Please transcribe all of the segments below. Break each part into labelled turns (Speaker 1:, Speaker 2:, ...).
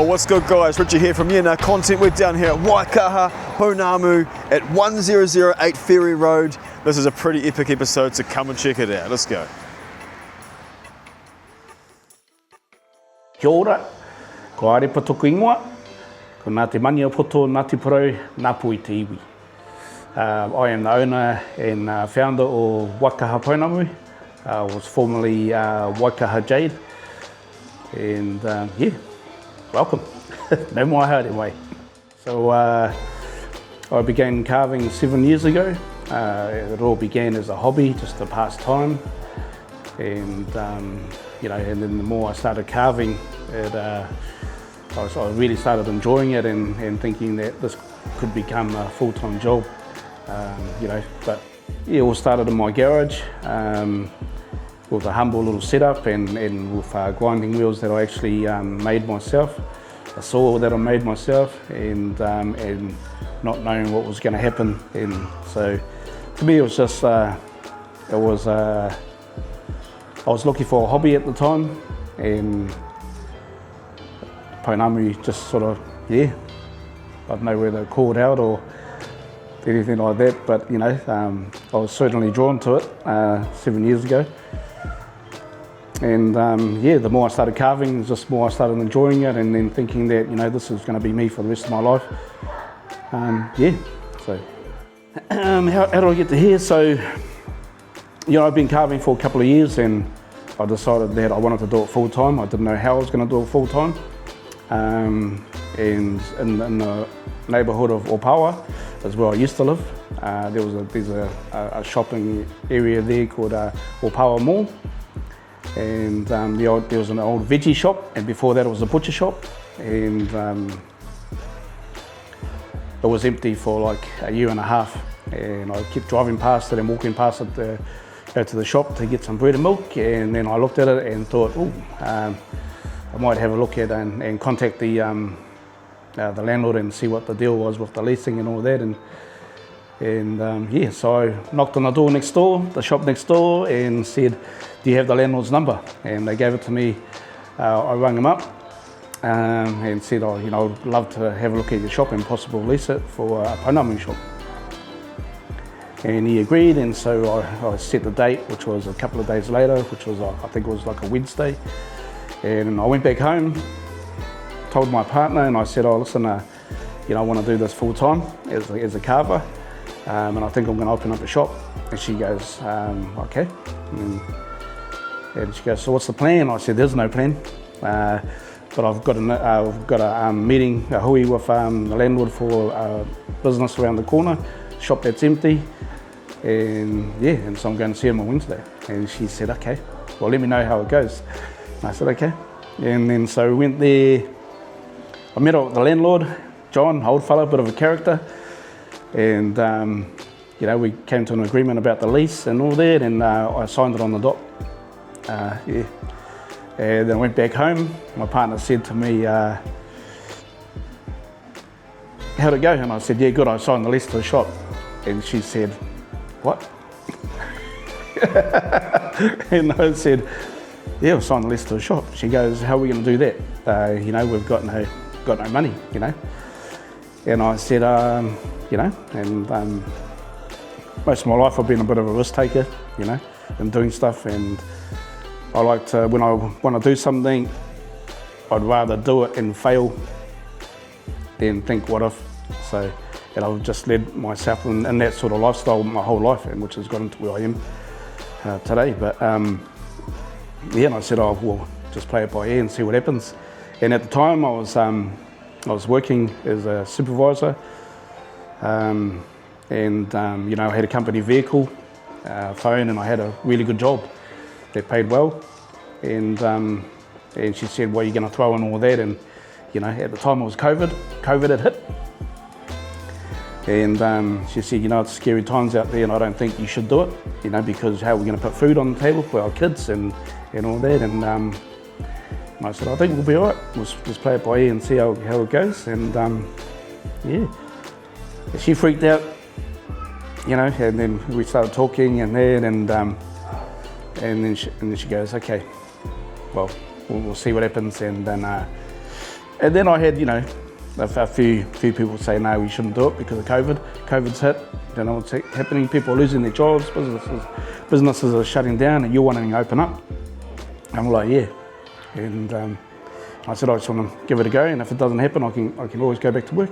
Speaker 1: What's good, guys? Richard here from Yena Content. We're down here at Kaha, Pounamu at 1008 Ferry Road. This is a pretty epic episode, so come and check it out. Let's go.
Speaker 2: Kia ora, ko arepa toko ingoa, ko nā te mani o poto, nā te parau, nā pui te iwi. I am the owner and founder of Kaha Pounamu. Was formerly Kaha Jade. And yeah, welcome. No more hard anyway. So I began carving 7 years ago. It all began as a hobby, just a pastime. And you know, and then the more I started carving, I really started enjoying it and thinking that this could become a full-time job. You know, but it all started in my garage with a humble little setup and with grinding wheels that I actually made myself, a saw that I made myself, and not knowing what was going to happen. And so, to me, it was just I was looking for a hobby at the time, and Pounamu just sort of, yeah, I don't know whether it called out or anything like that, but you know, I was certainly drawn to it 7 years ago. And yeah, the more I started carving, just more I started enjoying it, and then thinking that, you know, this is going to be me for the rest of my life. Yeah, so how did I get to here? So, you know, I've been carving for a couple of years, and I decided that I wanted to do it full time. I didn't know how I was going to do it full time. And in the neighbourhood of Opawa is where I used to live. There's a shopping area there called Opawa Mall. And there was an old veggie shop, and before that it was a butcher shop, and it was empty for like a year and a half, and I kept driving past it and walking past it to go to the shop to get some bread and milk, and then I looked at it and thought, oh, I might have a look at it and contact the landlord and see what the deal was with the leasing and all that. And yeah, so I knocked on the door next door, the shop next door, and said, do you have the landlord's number? And they gave it to me. I rang him up and said, oh, you know, I'd love to have a look at your shop and possibly lease it for a Pounamu shop. And he agreed, and so I set the date, which was a couple of days later, which was, I think it was like a Wednesday. And I went back home, told my partner, and I said, oh, listen, you know, I want to do this full time as a carver. And I think I'm going to open up a shop. And she goes, okay. And she goes, so what's the plan? I said, there's no plan. But I've got a meeting, a hui with the landlord for a business around the corner, shop that's empty. And yeah, and so I'm going to see him on Wednesday. And she said, okay, well, let me know how it goes. And I said, okay. And then so we went there. I met up with the landlord, John, old fella, bit of a character. And you know, we came to an agreement about the lease and all that, and I signed it on the dot. Yeah. And then I went back home. My partner said to me, how'd it go? And I said, yeah, good, I signed the lease to the shop. And she said, what? And I said, yeah, I signed the lease to the shop. She goes, how are we going to do that? You know, we've got no money, you know. And I said, you know, and most of my life I've been a bit of a risk taker, you know, in doing stuff, and I like to, when I want to do something, I'd rather do it and fail than think what if. So, and I've just led myself in that sort of lifestyle my whole life, and which has got into where I am today. But yeah, and I said, oh, well, just play it by ear and see what happens. And at the time I was working as a supervisor. You know, I had a company vehicle, phone, and I had a really good job that paid well. And she said, well, you're going to throw in all that. And, you know, at the time it was COVID had hit. And she said, you know, it's scary times out there, and I don't think you should do it, you know, because how are we going to put food on the table for our kids and all that. And I said, I think we'll be all right. We'll just play it by ear and see how it goes. And yeah. She freaked out, you know, and then we started talking and that, and then she goes, okay, well, we'll see what happens. And then And then I had, a few people say, no, we shouldn't do it because of COVID. COVID's hit, don't know what's happening. People are losing their jobs, businesses are shutting down, and you're wanting to open up. I'm like, yeah. And I said, I just want to give it a go, and if it doesn't happen, I can always go back to work,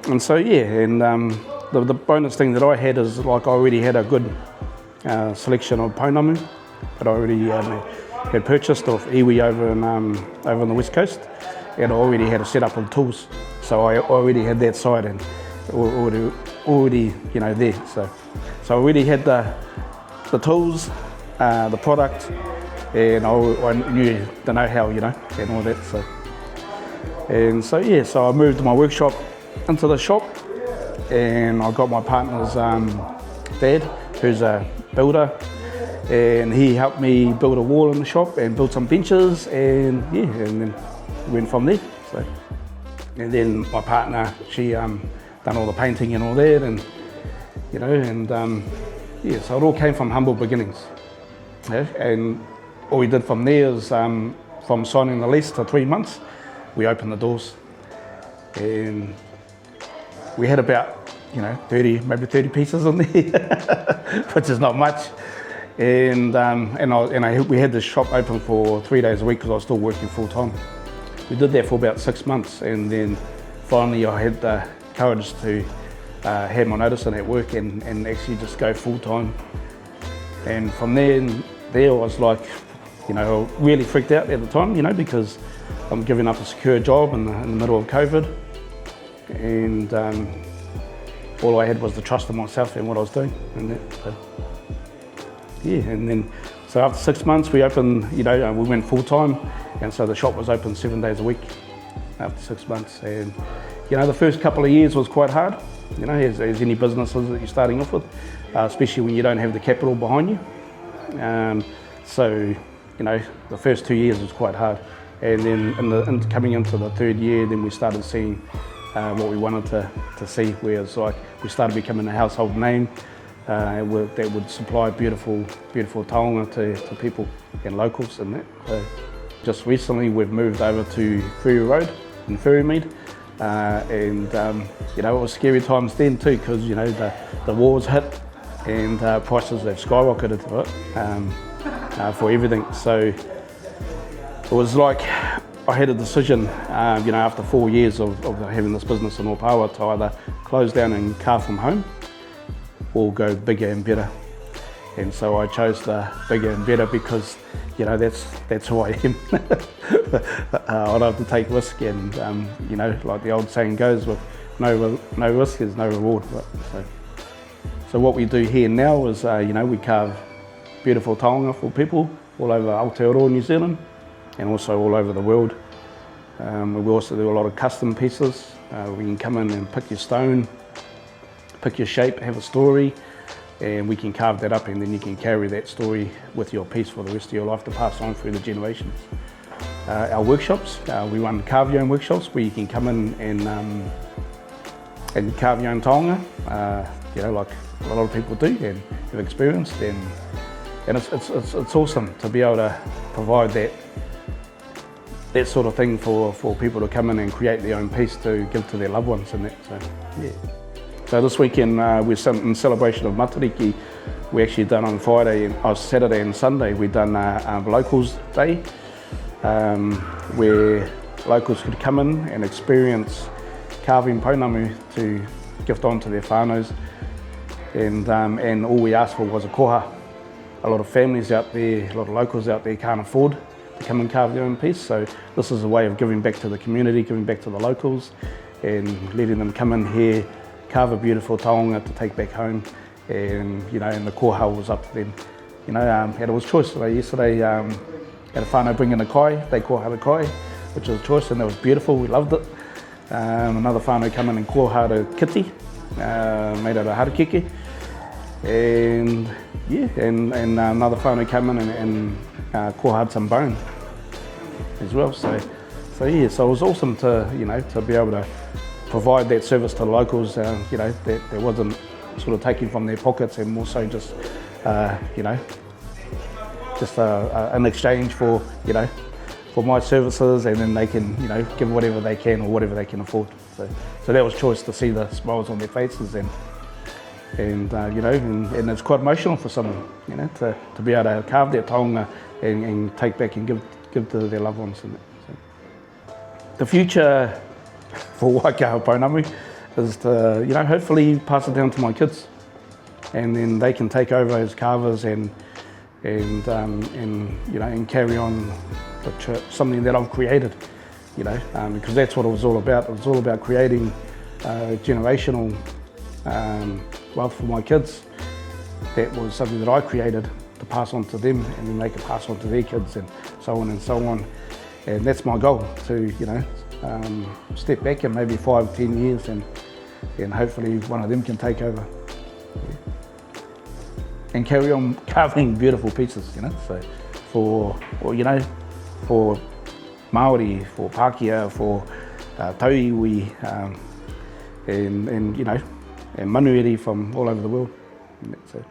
Speaker 2: And so, yeah, and the bonus thing that I had is, like, I already had a good selection of Pounamu that I already had purchased off iwi over on the west coast, and I already had a setup of tools, so I already had that side and already there. So I already had the tools, the product, and I knew the know-how, and all that. So I moved my workshop into the shop, and I got my partner's dad, who's a builder, and he helped me build a wall in the shop and build some benches, and then went from there. So, and then my partner, she done all the painting and all that, and so it all came from humble beginnings. Yeah? And all we did from there is from signing the lease to 3 months, we opened the doors, and we had about 30 pieces in there, which is not much. And we had this shop open for 3 days a week because I was still working full time. We did that for about 6 months, and then finally I had the courage to hand my notice in at work and actually just go full time. And from there I was like, I really freaked out at the time, because I'm giving up a secure job in the middle of COVID, and all I had was the trust in myself and what I was doing, and that. And then so after 6 months we opened, we went full time, and so the shop was open 7 days a week after 6 months. And the first couple of years was quite hard, as any businesses that you're starting off with, especially when you don't have the capital behind you. So the first 2 years was quite hard, and then coming into the third year, then we started seeing what we wanted to see, where it's like we started becoming a household name that would supply beautiful taonga to people and locals and that. So just recently we've moved over to Ferry Road in Ferrymead, and it was scary times then too, because the wars hit and prices have skyrocketed to it for everything. So it was like I had a decision, after 4 years of having this business in Opawa, to either close down and carve from home or go bigger and better. And so I chose the bigger and better because, that's who I am. I love to take risk, and like the old saying goes, with no risk is no reward. So what we do here now is, we carve beautiful taonga for people all over Aotearoa, New Zealand, and also all over the world. We also do a lot of custom pieces. We can come in and pick your stone, pick your shape, have a story, and we can carve that up, and then you can carry that story with your piece for the rest of your life to pass on through the generations. Our workshops, we run carve your own workshops where you can come in and carve your own taonga, like a lot of people do and have experienced, and it's awesome to be able to provide that sort of thing for people to come in and create their own piece to give to their loved ones and that. So yeah. So this weekend we're in celebration of Matariki. We actually done on Saturday and Sunday, we done Locals Day, where locals could come in and experience carving pounamu to gift on to their whānaus. And all we asked for was a koha. A lot of families out there, a lot of locals out there can't afford to come and carve their own piece, so this is a way of giving back to the community, giving back to the locals, and letting them come in here, carve a beautiful taonga to take back home, and and the koha was up to them. And it was choice. Yesterday had a whānau bring in a kai, they koha the kai, which was a choice, and that was beautiful, we loved it. Another whānau come in and koha the kiti, made out of harakeke, and another whānau come in and koha some bone as well. So it was awesome to to be able to provide that service to the locals. That wasn't sort of taking from their pockets, and more so just an exchange for my services, and then they can, you know, give whatever they can or whatever they can afford. So that was choice to see the smiles on their faces, and you know, and it's quite emotional for someone, you know, to be able to carve their taonga and take back and give to their loved ones. And so the future for Kaha Pounamu is to, you know, hopefully pass it down to my kids, and then they can take over as carvers and you know, and carry on something that I've created, you know, because that's what it was all about. It was all about creating generational wealth for my kids. That was something that I created to pass on to them, and then they can pass on to their kids, and so on and so on. And that's my goal, to, you know, step back in maybe 5-10 years, and hopefully one of them can take over. Yeah. And carry on carving beautiful pieces, you know. So you know, for Māori, for Pākehā, for Tauiwi, and you know, and manuiri from all over the world. And that's it.